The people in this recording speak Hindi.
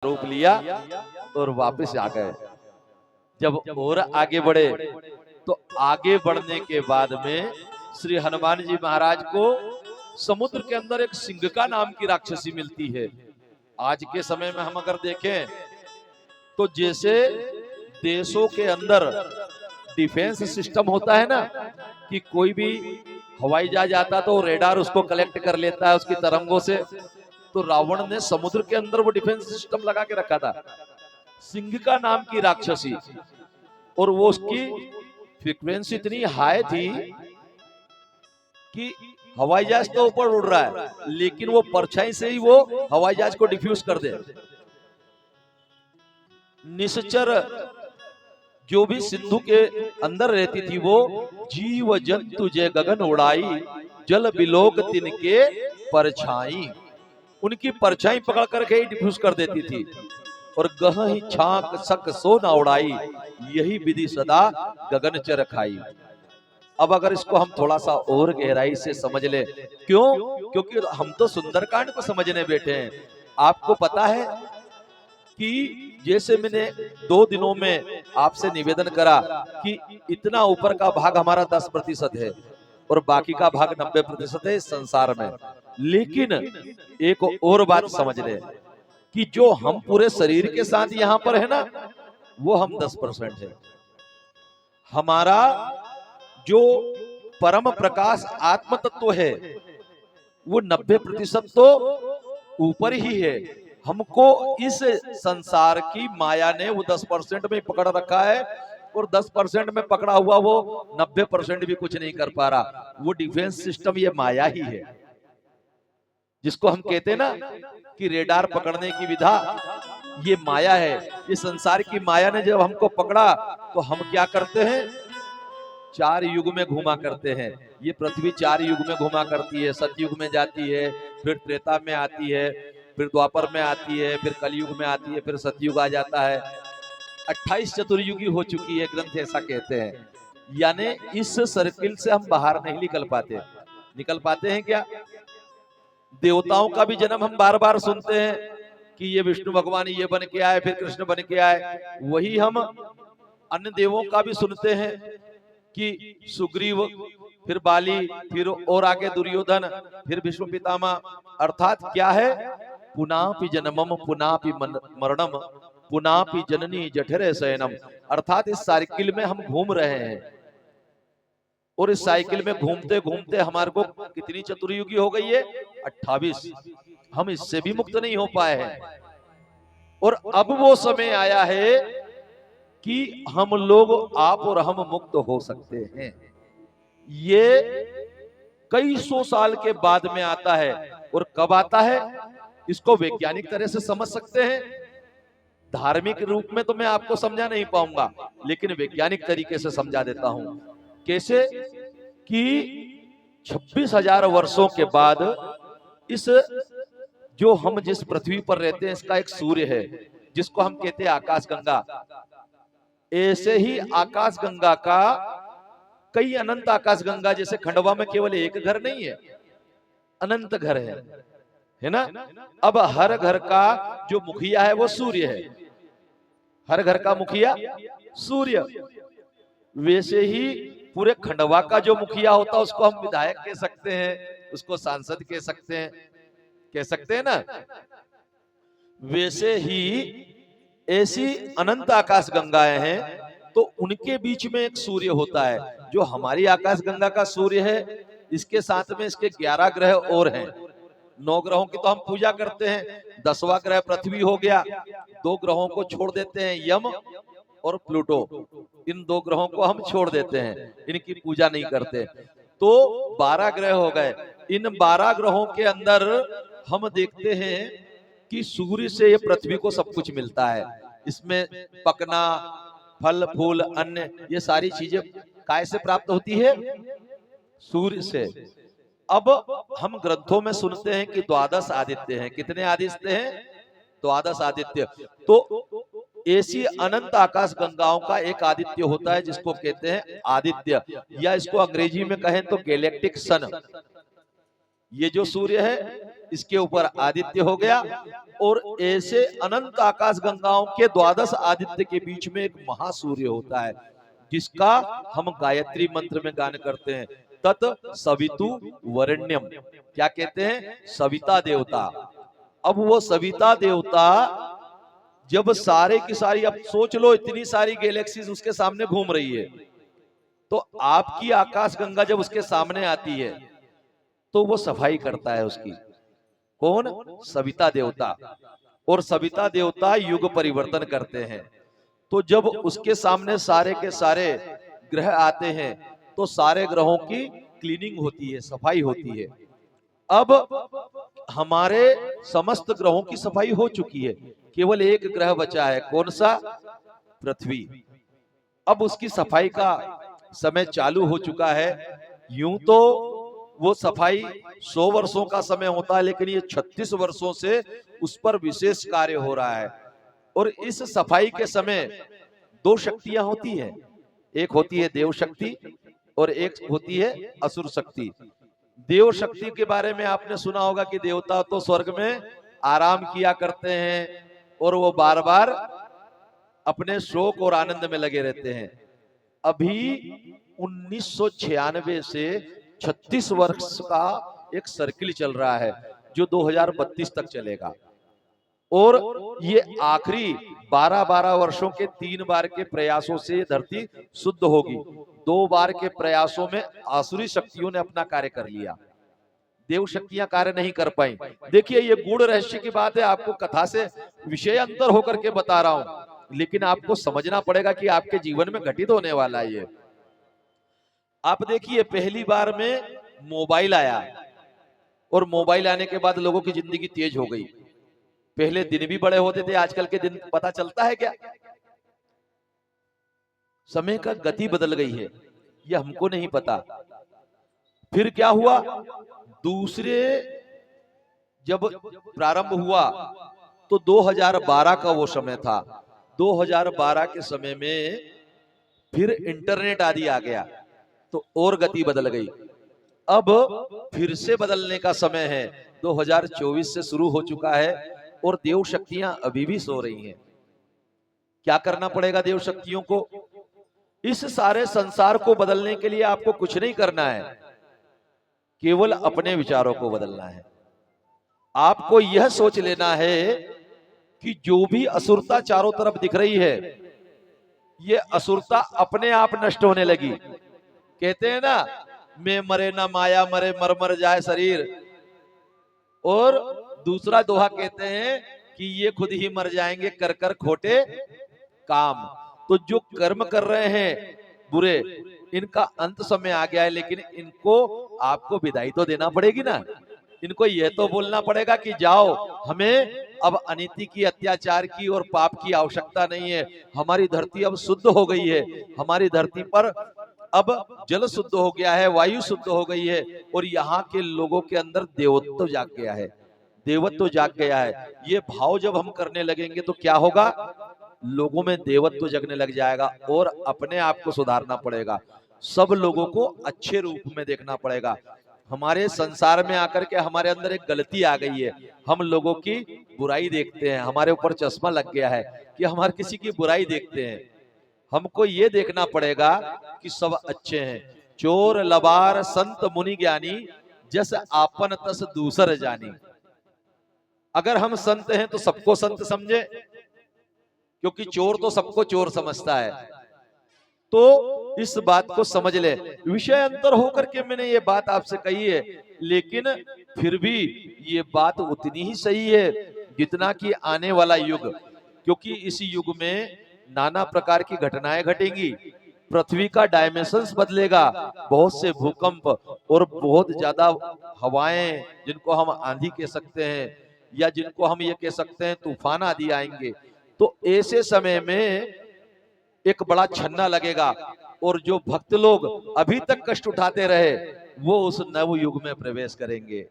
रूप लिया और वापस आ गए। जब और आगे बढ़े तो आगे बढ़ने के बाद में श्री हनुमान जी महाराज को समुद्र के अंदर एक सिंघका नाम की राक्षसी मिलती है। आज के समय में हम अगर देखें तो जैसे देशों के अंदर डिफेंस सिस्टम होता है ना, कि कोई भी हवाई जहाज आता तो रेडार उसको कलेक्ट कर लेता है उसकी तरंगों से, तो रावण ने समुद्र के अंदर वो डिफेंस सिस्टम लगा के रखा था, सिंघका नाम की राक्षसी। और वो उसकी फ्रीक्वेंसी इतनी हाई थी कि हवाई जहाज तो ऊपर उड़ रहा है लेकिन वो परछाई से ही वो हवाई जहाज को डिफ्यूज कर दे। निश्चर जो भी सिंधु के अंदर रहती थी वो जीव जंतु जय गगन उड़ाई, जल बिलोक तिनके परछाई, उनकी परछाई पकड़ करके ही डिफ्यूज कर देती थी। और गह ही छाक सक सो न उड़ाई, यही विधि सदा गगन चर खाई। अब अगर इसको हम थोड़ा सा और गहराई से समझ ले, क्यों? क्योंकि हम तो सुंदरकांड को समझने बैठे हैं। आपको पता है कि जैसे मैंने 2 दिनों में आपसे निवेदन करा कि इतना ऊपर का भाग हमारा 10% है और बाकी का भाग 90% है इस संसार में। लेकिन एक और बात समझ ले कि जो हम पूरे शरीर के साथ यहां पर है ना, वो हम 10% है। हमारा जो परम प्रकाश आत्म तत्व है वो 90% तो ऊपर ही है। हमको इस संसार की माया ने वो 10% में पकड़ रखा है और 10% में पकड़ा हुआ वो 90% भी कुछ नहीं कर पा रहा। वो डिफेंस सिस्टम ये माया ही है, जिसको हम कहते हैं ना कि रेडार पकड़ने की विधा, ये माया है। ये संसार की माया ने जब हमको पकड़ा तो हम क्या करते हैं, 4 युग में घूमा करते हैं। ये पृथ्वी 4 युग में घूमा करती है। सतयुग में जाती है, फिर त्रेता में आती है, फिर द्वापर में आती है, फिर कलयुग में आती है, फिर सतयुग आ जाता है। 28 चतुर्युगी हो चुकी है, ग्रंथ ऐसा कहते हैं। यानी इस सर्किल से हम बाहर नहीं निकल पाते। निकल पाते हैं क्या? देवताओं का भी जन्म हम बार बार सुनते हैं कि ये विष्णु भगवान ये बन के आए, फिर कृष्ण बन के आए। वही हम अन्य देवों का भी सुनते हैं कि सुग्रीव, फिर बाली, फिर और आगे दुर्योधन, फिर भीष्म पितामह। अर्थात क्या है, पुनापि जन्मम पुनापि मरणम पुनापि जननी जठरे शयनम। अर्थात इस साइकिल में हम घूम रहे हैं और इस साइकिल में घूमते घूमते हमारे को कितनी चतुर्युगी हो गई है, 28। हम इससे भी मुक्त नहीं हो पाए हैं। और अब वो समय आया है कि हम लोग, आप और हम मुक्त हो सकते हैं। ये कई 100 साल के बाद में आता है। और कब आता है इसको वैज्ञानिक तरह से समझ सकते हैं। धार्मिक रूप में तो मैं आपको समझा नहीं पाऊंगा, लेकिन वैज्ञानिक तरीके से समझा देता हूं। कैसे? कि 26,000 वर्षों के बाद इस जो हम जिस पृथ्वी पर रहते हैं इसका एक सूर्य है जिसको हम कहते हैं आकाश गंगा। ऐसे ही आकाश गंगा का कई अनंत आकाश गंगा, जैसे खंडवा में केवल एक घर नहीं है, अनंत घर है ना। अब हर घर का जो मुखिया है वो सूर्य है, हर घर का मुखिया सूर्य। वैसे ही पूरे खंडवा का जो मुखिया होता है उसको हम विधायक कह सकते हैं, उसको सांसद कह सकते हैं ना। वैसे ही ऐसी अनंत आकाश गंगाएं हैं, तो उनके बीच में एक सूर्य होता है जो हमारी आकाश गंगा का सूर्य है। इसके साथ में इसके 11 ग्रह और हैं। 9 ग्रहों की तो हम पूजा करते हैं, 10वां ग्रह पृथ्वी हो गया। 2 ग्रहों को छोड़ देते हैं, यम और प्लूटो। इन 2 ग्रहों को हम छोड़ देते हैं, इनकी पूजा नहीं करते। तो 12 ग्रह हो गए। इन 12 ग्रहों के अंदर हम देखते हैं कि सूर्य से ये पृथ्वी को सब कुछ मिलता है। इसमें पकना, फल फूल, अन्न, ये सारी चीजें काय से प्राप्त होती है? सूर्य से। अब हम ग्रंथों में सुनते हैं कि 12 आदित्य हैं। कितने आदित्य हैं? 12 आदित्य। तो ऐसी अनंत आकाश गंगाओं का एक आदित्य होता है जिसको कहते हैं आदित्य, या इसको अंग्रेजी में कहें तो गैलेक्टिक सन। ये जो सूर्य है इसके ऊपर आदित्य हो गया और ऐसे अनंत आकाश गंगाओं के द्वादश आदित्य के बीच में एक महासूर्य होता है, जिसका हम गायत्री मंत्र में गान करते हैं, तत् सवितु वरेण्यम। क्या कहते हैं? सविता देवता। अब वो सविता देवता जब सारे की सारी, अब सोच लो इतनी सारी गैलेक्सीज उसके सामने घूम रही है, तो आपकी आकाश गंगा जब उसके सामने आती है तो वो सफाई करता है उसकी। कौन? सविता देवता। और सविता देवता युग परिवर्तन करते हैं। तो जब उसके सामने सारे के सारे ग्रह आते हैं तो सारे ग्रहों की क्लीनिंग होती है, सफाई होती है। अब हमारे समस्त ग्रहों की सफाई हो चुकी है, केवल एक ग्रह बचा है। कौन सा? पृथ्वी। अब उसकी सफाई का समय चालू हो चुका है। यूं तो वो सफाई 100 वर्षों का समय होता है, लेकिन ये 36 वर्षों से उस पर विशेष कार्य हो रहा है। और इस सफाई के समय दो शक्तियां होती हैं, एक होती है देव शक्ति और एक होती है असुर शक्ति। देव शक्ति के बारे में आपने सुना होगा कि देवता तो स्वर्ग में आराम किया करते हैं और वो बार बार अपने शोक और आनंद में लगे रहते हैं। अभी 1996 से 36 वर्ष का एक सर्किल चल रहा है जो 2032 तक चलेगा, और ये आखिरी 12-12 वर्षों के 3 बार के प्रयासों से धरती शुद्ध होगी। 2 बार के प्रयासों में आसुरी शक्तियों ने अपना कार्य कर लिया, देव शक्तियां कार्य नहीं कर पाई। देखिए ये गूढ़ रहस्य की बात है, आपको कथा से विषय अंतर होकर के बता रहा हूं, लेकिन आपको समझना पड़ेगा कि आपके जीवन में घटित होने वाला है ये। आप देखिए पहली बार में मोबाइल आया, और मोबाइल आने के बाद लोगों की जिंदगी तेज हो गई। पहले दिन भी बड़े होते थे, आजकल के दिन पता चलता है क्या? समय का गति बदल गई है, ये हमको नहीं पता। फिर क्या हुआ? दूसरे जब प्रारंभ हुआ तो 2012 का वो समय था। 2012 के समय में फिर इंटरनेट आदि आ गया तो और गति बदल गई। अब फिर से बदलने का समय है, 2024 से शुरू हो चुका है और देव शक्तियां अभी भी सो रही हैं। क्या करना पड़ेगा देव शक्तियों को? इस सारे संसार को बदलने के लिए आपको कुछ नहीं करना है, केवल अपने विचारों को बदलना है। आपको यह सोच लेना है कि जो भी असुरता चारों तरफ दिख रही है, ये असुरता अपने आप नष्ट होने लगी। कहते हैं ना, मैं मरे ना माया मरे, मर मर जाए शरीर। और दूसरा दोहा कहते हैं कि ये खुद ही मर जाएंगे कर कर खोटे काम। तो जो कर्म कर रहे हैं बुरे, इनका अंत समय आ गया है, लेकिन इनको आपको विदाई तो देना पड़ेगी ना। इनको यह तो बोलना पड़ेगा कि जाओ, हमें अब अनीति की, अत्याचार की और पाप की आवश्यकता नहीं है। हमारी धरती अब शुद्ध हो गई है, हमारी धरती पर अब जल शुद्ध हो गया है, वायु शुद्ध हो गई है, और यहाँ के लोगों के अंदर देवत्व जाग गया है, देवत्व जाग गया है। ये भाव जब हम करने लगेंगे तो क्या होगा? लोगों में देवत्व जगने लग जाएगा और अपने आप को सुधारना पड़ेगा। सब लोगों को अच्छे रूप में देखना पड़ेगा। हमारे संसार में आकर के हमारे अंदर एक गलती आ गई है, हम लोगों की बुराई देखते हैं। हमारे ऊपर चश्मा लग गया है कि हमारे किसी की बुराई देखते हैं। हमको ये देखना पड़ेगा कि सब अच्छे हैं। चोर लबार संत मुनि ज्ञानी, जस आपन तस दूसर जानी। अगर हम संत हैं तो सबको संत समझे, क्योंकि चोर तो सबको चोर समझता है। तो इस बात को समझ ले। विषय अंतर होकर के मैंने ये बात आपसे कही है, लेकिन फिर भी ये बात उतनी ही सही है जितना कि आने वाला युग, क्योंकि इस युग में नाना प्रकार की घटनाएं घटेंगी। पृथ्वी का डायमेंशंस बदलेगा, बहुत से भूकंप और बहुत ज्यादा हवाएं, जिनको हम आंधी कह सकते हैं या जिनको हम ये कह सकते हैं तूफान आदि आएंगे। तो ऐसे समय में एक बड़ा छन्ना लगेगा, और जो भक्त लोग अभी तक कष्ट उठाते रहे वो उस नव युग में प्रवेश करेंगे।